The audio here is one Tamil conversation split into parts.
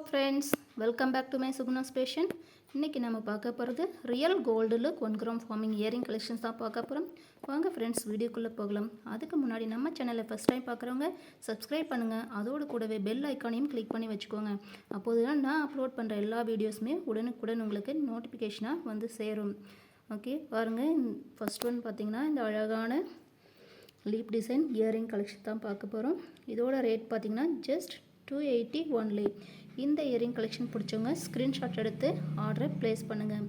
Friends, welcome back to my Suguna's fashion. இன்றைக்கி நம்ம பார்க்க போகிறது real gold look 1 gram forming earring collections தான் பார்க்க போகிறோம். வாங்க ஃப்ரெண்ட்ஸ், வீடியோக்குள்ளே போகலாம். அதுக்கு முன்னாடி நம்ம சேனலை ஃபஸ்ட் டைம் பார்க்குறவங்க சப்ஸ்கிரைப் பண்ணுங்கள். அதோடு கூடவே பெல் ஐக்கானையும் கிளிக் பண்ணி வச்சுக்கோங்க. அப்போது தான் நான் அப்லோட் பண்ணுற எல்லா வீடியோஸுமே உடனுக்குடன் உங்களுக்கு நோட்டிஃபிகேஷனாக வந்து சேரும். ஓகே, பாருங்கள். ஃபஸ்ட் ஒன் பார்த்திங்கன்னா இந்த அழகான லீப் டிசைன் இயரிங் கலெக்ஷன் தான் பார்க்க போகிறோம். இதோட ரேட் பார்த்திங்கன்னா ஜஸ்ட் 280 ஒன்லி. இந்த இயரிங் கலெக்ஷன் பிடிச்சவங்க ஸ்க்ரீன்ஷாட் எடுத்து ஆர்டரை ப்ளேஸ் பண்ணுங்கள்.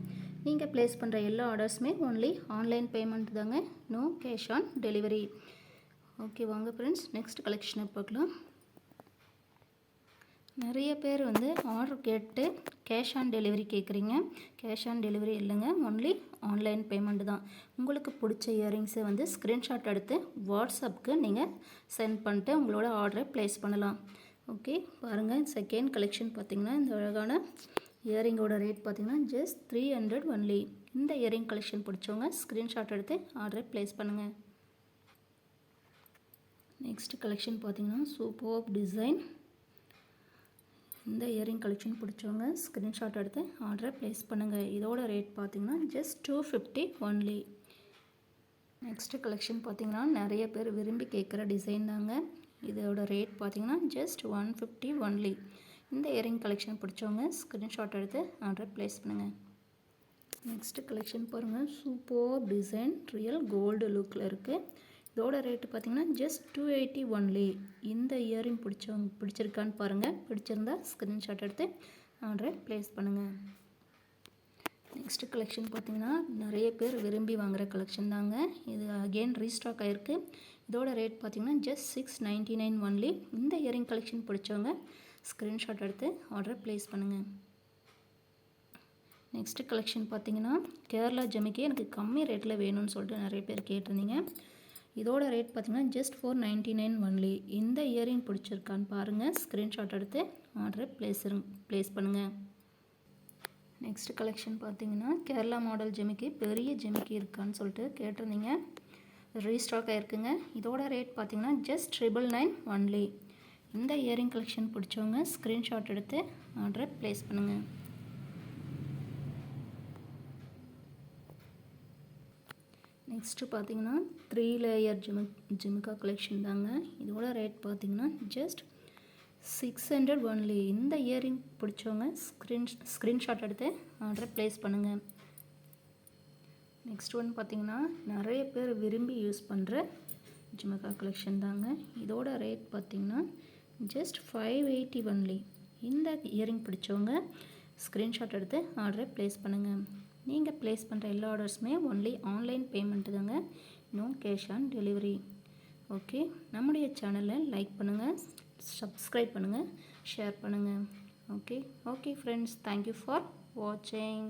நீங்கள் ப்ளேஸ் பண்ணுற எல்லா ஆர்டர்ஸுமே ஒன்லி ஆன்லைன் பேமெண்ட் தாங்க, no cash on delivery. Okay, வாங்க ஃப்ரெண்ட்ஸ், நெக்ஸ்ட் கலெக்ஷனை பார்க்கலாம். நிறைய பேர் வந்து ஆர்டர் கேட்டு கேஷ் ஆன் டெலிவரி கேட்குறீங்க. கேஷ் ஆன் டெலிவரி இல்லைங்க, ஒன்லி ஆன்லைன் பேமெண்ட் தான். உங்களுக்கு பிடிச்ச இயரிங்ஸை வந்து ஸ்க்ரீன்ஷாட் எடுத்து வாட்ஸ்அப்புக்கு நீங்கள் சென்ட் பண்ணிட்டு உங்களோட ஆர்டரை ப்ளேஸ் பண்ணலாம். ஓகே, பாருங்கள். செகண்ட் கலெக்ஷன் பார்த்திங்கன்னா இந்த அழகான இயரிங்கோட ரேட் பார்த்திங்கன்னா ஜஸ்ட் 300 ஒன்லி. இந்த இயரிங் கலெக்ஷன் பிடிச்சவங்க ஸ்க்ரீன்ஷாட் எடுத்து ஆர்டரை ப்ளேஸ் பண்ணுங்கள். நெக்ஸ்ட் கலெக்ஷன் பார்த்திங்கன்னா சூப்பர் டிசைன். இந்த இயரிங் கலெக்ஷன் பிடிச்சவங்க ஸ்க்ரீன்ஷாட் எடுத்து ஆர்டரை ப்ளேஸ் பண்ணுங்கள். இதோட ரேட் பார்த்திங்கன்னா ஜஸ்ட் 250 ஒன்லி. நெக்ஸ்ட்டு கலெக்ஷன் பார்த்திங்கன்னா நிறைய பேர் விரும்பி கேட்குற டிசைன் தாங்க. இதோட ரேட் பார்த்திங்கன்னா ஜஸ்ட் 150 ஒன்லி. இந்த இயரிங் கலெக்ஷன் பிடிச்சவங்க ஸ்க்ரீன்ஷாட் எடுத்து ஆர்டர் ப்ளேஸ் பண்ணுங்கள். நெக்ஸ்ட்டு கலெக்ஷன் பாருங்கள். சூப்பர் டிசைன் ரியல் கோல்டு லுக்கில் இருக்குது. இதோட ரேட்டு பார்த்திங்கன்னா ஜஸ்ட் 280 ஒன்லி. இந்த இயரிங் பிடிச்சிருக்கான்னு பாருங்கள். பிடிச்சிருந்தா ஸ்க்ரீன்ஷாட் எடுத்து ஆர்டரை ப்ளேஸ் பண்ணுங்கள். நெக்ஸ்ட்டு கலெக்ஷன் பார்த்திங்கன்னா நிறைய பேர் விரும்பி வாங்குகிற கலெக்ஷன் தாங்க. இது அகெயின் ரீஸ்டாக் ஆகிருக்கு. இதோட ரேட் பார்த்திங்கன்னா ஜஸ்ட் 699 ஒன்லி. இந்த இயரிங் கலெக்ஷன் பிடிச்சவங்க ஸ்க்ரீன்ஷாட் எடுத்து ஆர்டரை ப்ளேஸ் பண்ணுங்கள். நெக்ஸ்ட்டு கலெக்ஷன் பார்த்திங்கன்னா கேரளா ஜமிக்கி எனக்கு கம்மி ரேட்டில் வேணும்னு சொல்லிட்டு நிறைய பேர் கேட்டிருந்தீங்க. இதோட ரேட் பார்த்திங்கன்னா ஜஸ்ட் 499 ஒன்லி. இந்த இயரிங் பிடிச்சிருக்கான்னு பாருங்கள். ஸ்க்ரீன்ஷாட் எடுத்து ஆர்டரை ப்ளேஸ் பண்ணுங்கள். நெக்ஸ்ட் கலெக்ஷன் பார்த்திங்கன்னா கேரளா மாடல் ஜெமிக்கி, பெரிய ஜெமிக்கி இருக்கான்னு சொல்லிட்டு கேட்டிருந்தீங்க. ரீஸ்டாக் ஆகிருக்குங்க. இதோட ரேட் பார்த்திங்கன்னா ஜஸ்ட் 999 ஒன்லி. இந்த இயரிங் கலெக்ஷன் பிடிச்சவங்க ஸ்க்ரீன்ஷாட் எடுத்து ஆர்டரை ப்ளேஸ் பண்ணுங்கள். நெக்ஸ்ட்டு பார்த்திங்கன்னா 3 லேயர் ஜிமிக்கா கலெக்ஷன் தாங்க. இதோட ரேட் பார்த்திங்கன்னா ஜஸ்ட் 600 ஒன்லி. இந்த இயரிங் பிடிச்சவங்க ஸ்க்ரீன்ஷாட் எடுத்து ஆர்டரை ப்ளேஸ் பண்ணுங்கள். நெக்ஸ்ட் ஒன் பார்த்திங்கன்னா நிறைய பேர் விரும்பி யூஸ் பண்ணுற ஜிமிக்கா கலெக்ஷன் தாங்க. இதோட ரேட் பார்த்திங்கன்னா ஜஸ்ட் 580 ஒன்லி. இந்த இயரிங் பிடிச்சவங்க ஸ்க்ரீன்ஷாட் எடுத்து ஆர்டரை ப்ளேஸ் பண்ணுங்கள். நீங்கள் ப்ளேஸ் பண்ணுற எல்லா ஆர்டர்ஸுமே ஒன்லி ஆன்லைன் பேமெண்ட்டு தாங்க, no cash on delivery. Okay, நம்முடைய சேனலை லைக் பண்ணுங்கள், சப்ஸ்கிரைப் பண்ணுங்கள், ஷேர் பண்ணுங்கள். ஓகே ஃப்ரெண்ட்ஸ், தேங்க்யூ ஃபார் வாட்சிங்.